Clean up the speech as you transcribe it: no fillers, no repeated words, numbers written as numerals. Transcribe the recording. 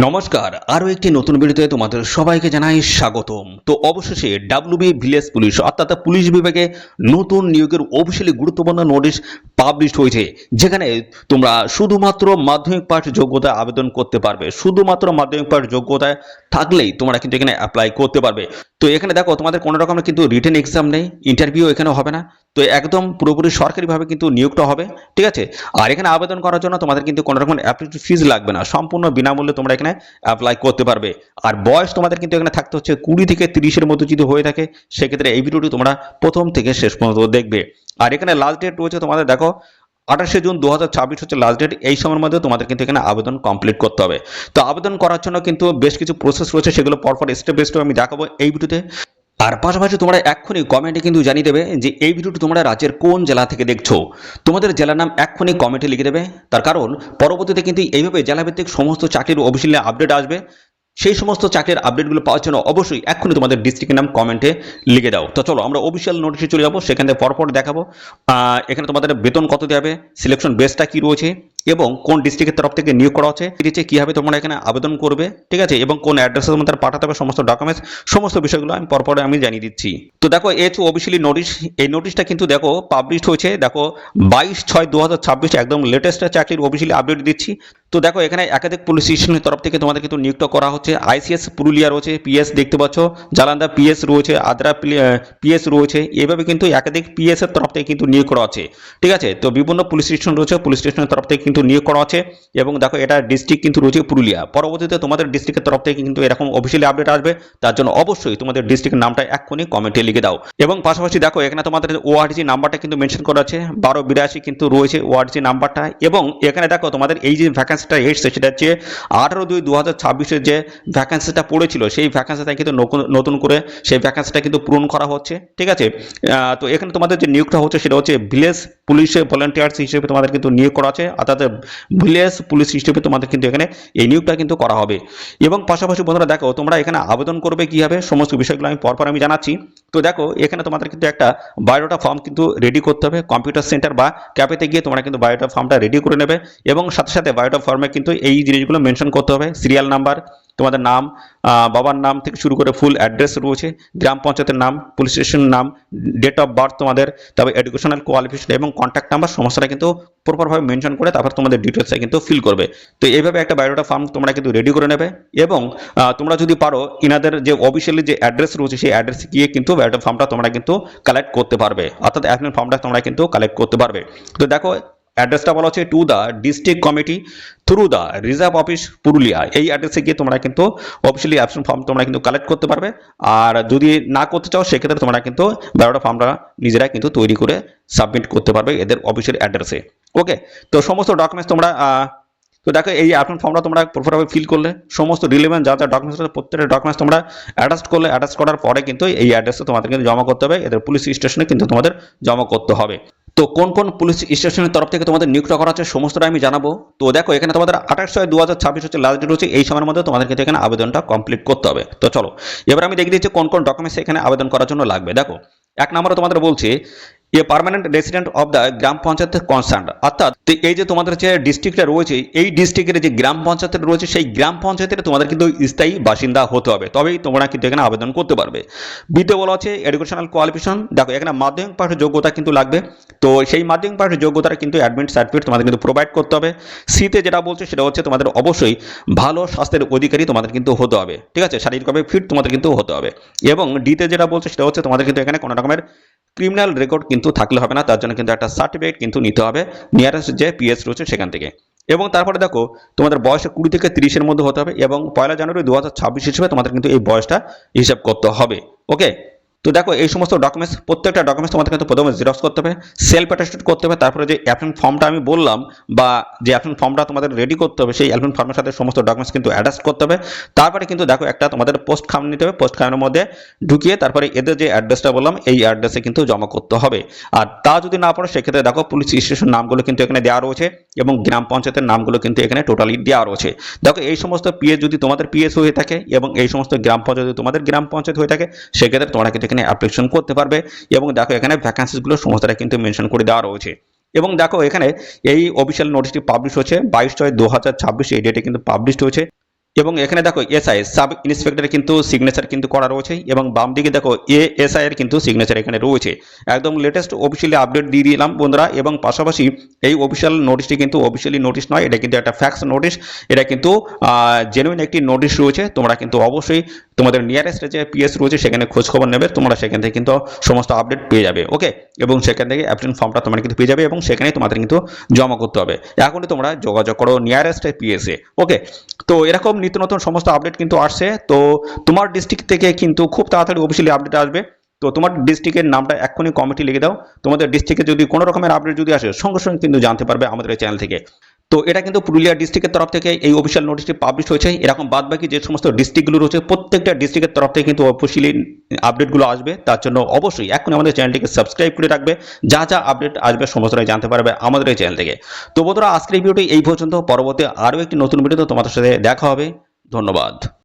নমস্কার, আরও একটি নতুন ভিডিওতে তোমাদের সবাইকে জানাই স্বাগতম। তো অবশেষে ডাব্লিউবি ভিলেজ পুলিশ অর্থাৎ পুলিশ বিভাগে নতুন নিয়োগের অফিসিয়ালি গুরুত্বপূর্ণ নোটিশ পাবলিশ হয়েছে, যেখানে তোমরা শুধুমাত্র মাধ্যমিক পাস যোগ্যতায় আবেদন করতে পারবে। শুধুমাত্র মাধ্যমিক পাস যোগ্যতায় থাকলেই তোমরা কিন্তু এখানে অ্যাপ্লাই করতে পারবে। তো এখানে দেখো, তোমাদের কোনো রকমের কিন্তু রিটেন এক্সাম নেই, ইন্টারভিউ এখানে হবে না। তো একদম পুরোপুরি সরকারিভাবে কিন্তু নিয়োগটা হবে, ঠিক আছে। আর এখানে আবেদন করার জন্য তোমাদের কিন্তু কোনো রকম অ্যাপ্লিকেশন ফিজ লাগবে না, সম্পূর্ণ বিনামূল্যে তোমরা এখানে অ্যাপ্লাই করতে পারবে। আর বয়স তোমাদের কিন্তু এখানে থাকতে হচ্ছে 20 থেকে 30-এর মধ্যে যদি হয়ে থাকে, সেক্ষেত্রে এই ভিডিওটি তোমরা প্রথম থেকে শেষ পর্যন্ত দেখবে। আর এখানে লাস্ট ডেট রয়েছে তোমাদের, দেখো 28শে জুন 2026 হচ্ছে লাস্ট ডেট। এই সময়ের মধ্যে তোমাদের কিন্তু এখানে আবেদন কমপ্লিট করতে হবে। তো আবেদন করার জন্য কিন্তু বেশ কিছু প্রসেস রয়েছে, সেগুলো পরপর স্টেপ বাই স্টেপ আমি দেখাবো এই ভিডিওতে। আর পাশাপাশি তোমরা এক্ষুনি কমেন্টে কিন্তু জানিয়ে দেবে যে এই ভিডিওটি তোমরা রাজ্যের কোন জেলা থেকে দেখছো। তোমাদের জেলার নাম এক্ষুনি কমেন্টে লিখে দেবে, তার কারণ পরবর্তীতে কিন্তু এইভাবে জেলাভিত্তিক সমস্ত চাকরির অফিসিয়ালি আপডেট আসবে। সেই সমস্ত চাকরির আপডেটগুলো পাওয়ার জন্য অবশ্যই এক্ষুনি তোমাদের ডিস্ট্রিক্টের নাম কমেন্টে লিখে দাও। তো চলো আমরা অফিসিয়াল নোটিশে চলে যাবো, সেখান থেকে পরপর দেখাবো এখানে তোমাদের বেতন কত দেবে, সিলেকশন বেসটা কি রয়েছে, এবং কোন ডিস্ট্রিক্টের তরফ থেকে নিয়োগ করা হচ্ছে, কিভাবে তোমরা এখানে আবেদন করবে, ঠিক আছে, এবং কোন অ্যাড্রেসের তোমাদের পাঠাতে হবে, সমস্ত ডকুমেন্টস, সমস্ত বিষয়গুলো আমি পরপর আমি জানিয়ে দিচ্ছি। তো দেখো, এই হচ্ছে অফিসিয়ালি নোটিশ। এই নোটিশটা কিন্তু দেখো পাবলিশ হয়েছে, দেখো 22/6/2026, একদম লেটেস্ট চাকরির অফিসিয়ালি আপডেট দিচ্ছি। তো দেখো, এখানে একাধিক পুলিশ স্টেশনের তরফ থেকে তোমাদের কিন্তু নিয়োগ করা হচ্ছে। আইসিএস পুরুলিয়া রয়েছে, পিএস দেখতে পাচ্ছ, জালান্দা পিএস রয়েছে, আদ্রা পিএস রয়েছে, এইভাবে কিন্তু একাধিক পিএস এর তরফ থেকে কিন্তু নিয়োগ করা আছে, ঠিক আছে। তো বিভিন্ন পুলিশ স্টেশন রয়েছে, পুলিশ স্টেশনের তরফ থেকে কিন্তু নিয়োগ করা আছে। এবং দেখো, এটা ডিস্ট্রিক্ট কিন্তু রয়েছে পুরুলিয়া। পরবর্তীতে তোমাদের ডিস্ট্রিক্টের তরফ থেকে কিন্তু এরকম অফিসিয়ালি আপডেট আসবে, তার জন্য অবশ্যই তোমাদের ডিস্ট্রিক্টের নামটা এক্ষুনি কমেন্টে লিখে দাও। এবং পাশাপাশি দেখো, এখানে তোমাদের ওআরজি নাম্বারটা কিন্তু মেনশন করা আছে, 1282 কিন্তু রয়েছে ওআরজি নাম্বারটা। এবং এখানে দেখো, তোমাদের এই যে ভ্যাকেন্সিটা এসেছে সেটা হচ্ছে 18/2/2026 যে ভ্যাকেন্সিটা পড়েছিল, সেই ভ্যাকেন্সিটা কিন্তু নতুন করে সেই ভ্যাকেন্সিটা কিন্তু পূরণ করা হচ্ছে, ঠিক আছে। তো এখানে তোমাদের যে নিয়োগটা হচ্ছে সেটা হচ্ছে ভিলেজ পুলিশে ভলান্টিয়ার্স হিসেবে তোমাদের কিন্তু নিয়োগ করা আছে, অর্থাৎ ভিলেজ পুলিশ হিসেবে তোমাদের কিন্তু এখানে এই নিয়োগটা কিন্তু করা হবে। এবং পাশাপাশি বন্ধুরা দেখো, তোমরা এখানে আবেদন করবে কিভাবে, সমস্ত বিষয়গুলো আমি পরপর আমি জানাচ্ছি। তো দেখো, এখানে তোমাদের কিন্তু একটা বায়োডাটা ফর্ম কিন্তু রেডি করতে হবে। কম্পিউটার সেন্টার বা ক্যাফেতে গিয়ে তোমরা কিন্তু বায়োডাটা ফর্মটা রেডি করে নেবে। এবং সাথে সাথে বায়োডাটা ফর্মে কিন্তু এই জিনিসগুলো মেনশন করতে হবে, সিরিয়াল নাম্বার, তোমাদের নাম, বাবার নাম থেকে শুরু করে ফুল অ্যাড্রেস রয়েছে, গ্রাম পঞ্চায়েতের নাম, পুলিশ স্টেশনের নাম, ডেট অফ বার্থ তোমাদের, তারপর এডুকেশনাল কোয়ালিফিকেশন এবং কন্ট্যাক্ট নাম্বার, সমস্তটা কিন্তু প্রপারভাবে মেনশন করে তারপর তোমাদের ডিটেলসটা কিন্তু ফিল করবে। তো এইভাবে একটা বায়োডাটা ফর্ম তোমরা কিন্তু রেডি করে নেবে। এবং তোমরা যদি পারো, ইনাদের যে অফিসিয়ালি যে অ্যাড্রেস রয়েছে সেই অ্যাড্রেসে গিয়ে কিন্তু বায়োডাটা ফর্মটা তোমরা কিন্তু কালেক্ট করতে পারবে, অর্থাৎ অ্যাপ্লিকেশন ফর্মটা তোমরা কিন্তু কালেক্ট করতে পারবে। তো দেখো, অ্যাড্রেসটা বলা হচ্ছে to the district committee through the reserve office Purulia. এই অ্যাড্রেসে গিয়ে তোমরা কিন্তু অফিসিয়ালি অ্যাপ্লিকেশন ফর্ম তোমরা কিন্তু কালেক্ট করতে পারবে। আর যদি না করতে চাও, সেক্ষেত্রে তোমরা কিন্তু বায়োডাটা ফর্মটা নিজেরা কিন্তু তৈরি করে সাবমিট করতে পারবে এদের অফিসিয়াল অ্যাড্রেসে। ওকে, তো সমস্ত ডকুমেন্টস তোমরা তো দেখো, এই অ্যাপ্লিকেশন ফর্মটা তোমরা প্রপারভাবে ফিল করলে, সমস্ত রিলেভেন্ট যা যা ডকুমেন্টস আছে প্রত্যেকটা ডকুমেন্টস তোমরা অ্যাটাচ করলে, অ্যাটাচ করার পরে কিন্তু এই অ্যাড্রেসে তোমাদের কিন্তু জমা করতে হবে, এদের পুলিশ স্টেশনে কিন্তু তোমাদের জমা করতে হবে। তো কোন কোন পুলিশ স্টেশনের তরফ থেকে তোমাদের নিয়োগটা করা হচ্ছে সমস্তটা আমি জানাবো। তো দেখো, এখানে তোমাদের 28/6/2026 হচ্ছে লাস্ট ডেট হচ্ছে। এই সময়ের মধ্যে তোমাদের কিন্তু এখানে আবেদনটা কমপ্লিট করতে হবে। তো চলো, এবার আমি দেখিয়ে দিচ্ছি কোন কোন ডকুমেন্টস এখানে আবেদন করার জন্য লাগবে। দেখো, এক নম্বরে তোমাদের বলছে a permanent resident of the গ্রাম পঞ্চায়েতের কনসার্ন, অর্থাৎ এই যে তোমাদের যে ডিস্ট্রিক্টটা রয়েছে, এই ডিস্ট্রিক্টের যে গ্রাম পঞ্চায়েত রয়েছে, সেই গ্রাম পঞ্চায়েতের তোমাদের কিন্তু স্থায়ী বাসিন্দা হতে হবে, তবেই তোমরা কিন্তু এখানে আবেদন করতে পারবে। বিতে বলা হচ্ছে এডুকেশনাল কোয়ালিফিকেশন। দেখো, এখানে মাধ্যমিক পাশের যোগ্যতা কিন্তু লাগবে। তো সেই মাধ্যমিক পাশের যোগ্যতাটা কিন্তু অ্যাডমিট সার্টিফিকেট তোমাদের কিন্তু প্রোভাইড করতে হবে। সিতে যেটা বলছে সেটা হচ্ছে তোমাদের অবশ্যই ভালো স্বাস্থ্যের অধিকারী তোমাদের কিন্তু হতে হবে, ঠিক আছে, শারীরিকভাবে ফিট তোমাদের কিন্তু হতে হবে। এবং ডিতে যেটা বলছে সেটা হচ্ছে তোমাদের কিন্তু এখানে কোনো রকমের ক্রিমিনাল রেকর্ড কিন্তু থাকলে হবে না, তার জন্য কিন্তু একটা সার্টিফিকেট কিন্তু নিতে হবে নিয়ারেস্ট যে পিএস রয়েছে সেখান থেকে। এবং তারপরে দেখো, তোমাদের বয়স 20 থেকে 30-এর মধ্যে হতে হবে, এবং 1 জানুয়ারি 2026 হিসেবে তোমাদের কিন্তু এই বয়সটা হিসাব করতে হবে। ওকে, তো দেখো, এই সমস্ত ডকুমেন্টস, প্রত্যেকটা ডকুমেন্টস তোমাদের কিন্তু প্রথমে জেরক্স করতে হবে, সেলফ অ্যাটেস্টেড করতে হবে। তারপরে যে অ্যাপ্লিকেশন ফর্মটা আমি বললাম, বা যে অ্যাপ্লিকেশন ফর্মটা তোমাদের রেডি করতে হবে, সেই অ্যাপ্লিকেশন ফর্মের সাথে সমস্ত ডকুমেন্টস কিন্তু অ্যাটাচ করতে হবে। তারপরে কিন্তু দেখো, একটা তোমাদের পোস্ট খাম নিতে হবে, পোস্ট খামের মধ্যে ঢুকিয়ে তারপরে এদের যে অ্যাড্রেসটা বললাম এই অ্যাড্রেসে কিন্তু জমা করতে হবে। আর তা যদি না পারো, সেক্ষেত্রে দেখো পুলিশ স্টেশন নামগুলো কিন্তু এখানে দেওয়া রয়েছে, এবং গ্রাম পঞ্চায়েতের নামগুলো কিন্তু এখানে টোটালি দেওয়া রয়েছে। দেখো, এই সমস্ত পিএস যদি তোমাদের পিএস হয়ে থাকে, এবং এই সমস্ত গ্রাম পঞ্চায়েত যদি তোমাদের গ্রাম পঞ্চায়েত হয়ে থাকে, সেক্ষেত্রে তোমরা কিন্তু এখানে অ্যাপ্লিকেশন করতে পারবে। এবং দেখো, এখানে ভ্যাকেন্সিগুলো সমস্তটা কিন্তু মেনশন করে দেওয়া রয়েছে। এবং দেখো, এখানে এই অফিসিয়াল নোটিশটি পাবলিশ হচ্ছে 22/6/2026, এই ডেটে কিন্তু পাবলিশ হয়েছে। এবং এখানে দেখো এসআই সাব ইন্সপেক্টর কিন্তু সিগনেচার কিন্তু করা রয়েছে এবং বাম দিকে দেখো এএসআই এর কিন্তু সিগনেচার এখানে রয়েছে। একদম লেটেস্ট অফিসিয়ালি আপডেট দিয়ে দিলাম বন্ধুরা। এবং পাশাপাশি এই অফিসিয়াল নোটিশটি কিন্তু অফিসিয়ালি নোটিশ নয়, এটা কিন্তু একটা ফ্যাক্স নোটিশ। এটা কিন্তু জেনুইন একটি নোটিশ রয়েছে। তোমরা কিন্তু অবশ্যই তোমাদের নিয়ারেস্ট যে পিএস রয়েছে সেখানে খোঁজ খবর নেবে, তোমরা সেখান থেকে কিন্তু সমস্ত আপডেট পেয়ে যাবে। ওকে, এবং সেখান থেকে অ্যাপ্লিকেশন ফর্মটা তোমরা কিন্তু পেয়ে যাবে এবং সেখানে তোমাদের কিন্তু জমা করতে হবে। এখনই তোমরা যোগাযোগ করো নিয়ারেস্ট পিএসএ। ওকে, তো এরকম নিত্য নতুন সমস্ত আপডেট কিন্তু আসছে। তো তোমার ডিস্ট্রিক্ট থেকে কিন্তু খুব তাড়াতাড়ি অফিসিয়ালি আপডেট আসবে। তো তোমার ডিস্ট্রিক্টের নামটা এক্ষুনি কমিটি লিখে দাও। তোমাদের ডিস্ট্রিক্টে যদি কোনো রকমের আপডেট যদি আসে সঙ্গে সঙ্গে কিন্তু জানতে পারবে আমাদের এই চ্যানেল থেকে। তো এটা কিন্তু পুরুলিয়া ডিস্ট্রিক্টের তরফ থেকে এই অফিসিয়াল নোটিশটি পাবলিশ হয়েছে। এরকম বাদবাকি যে সমস্ত ডিস্ট্রিক্টগুলো রয়েছে প্রত্যেকটা ডিস্ট্রিক্টের তরফ থেকে কিন্তু অফিসিয়ালি আপডেটগুলো আসবে। তার জন্য অবশ্যই এখন আমাদের চ্যানেলটিকে সাবস্ক্রাইব করে রাখবে, যা যা আপডেট আসবে সমস্তটাই জানতে পারবে আমাদের এই চ্যানেল থেকে। তো বন্ধুরা, আজকের এই ভিডিওটি এই পর্যন্ত। পরবর্তী আরও একটি নতুন ভিডিওতে তোমাদের সাথে দেখা হবে। ধন্যবাদ।